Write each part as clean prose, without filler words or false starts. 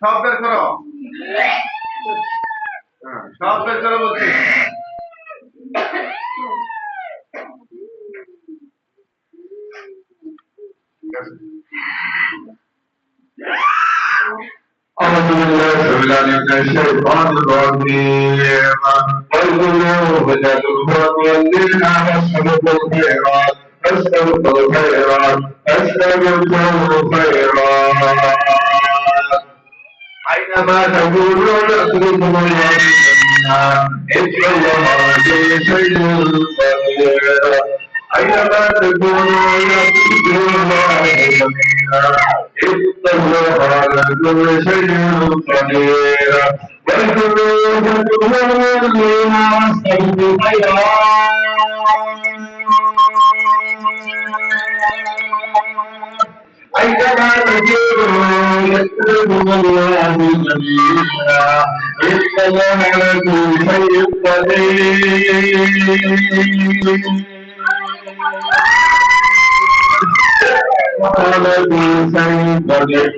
সব বের করো, সব বের করো বলছি। أعوذ بالله من الشيطان الرجيم والقلوب تدخل والذين فاستبقوا الخيرات فاستبقوا الخيرات فاستبقوا الخيرات أينما تكونوا يأتكم الله جميعا إن الله على شيء قدير أينما تكونوا يأتكم الله جميعا إن الله على كل شيء قدير واذكروا الذين واستبقوا الخيرات أينما تكونوا يأتكم الله جميعا إن الله على كل شيء قدير وعلى كل شيء قدير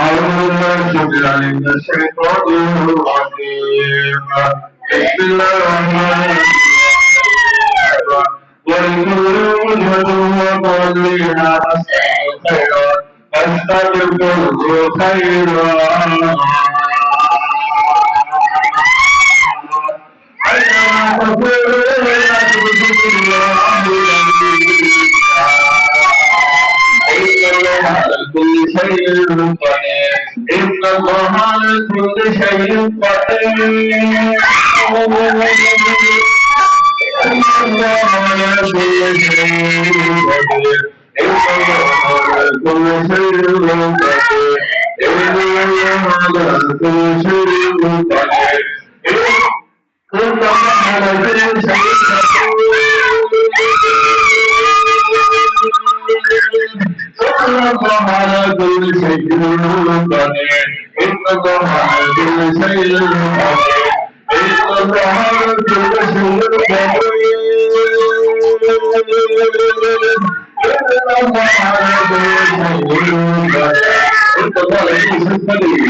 أعوذ بالله من الشيطان الرجيم بسم الله الرحمن الرحيم ولكل وضلين فاستبقوا الخيرات أينما تكونوا يأتكم الله جميعا إن الله على كل شيء قدير إن الله على كل شيء قدير إن الله على كل شيء قدير إن الله على كل شيء قدير إن الله على كل شيء قدير إن الله على كل شيء الله على كل شيء قدير إن الله على كل شيء قدير إن الله على كل شيء قدير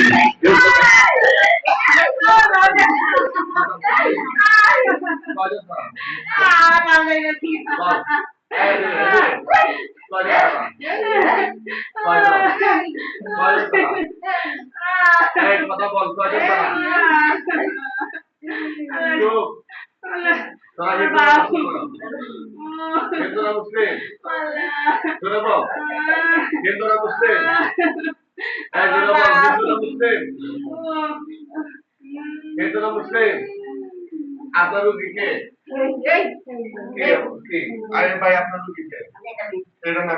إن الله على كل شيء আপনার রুগী কে? আরে ভাই আপনার রুগী কে? এটা না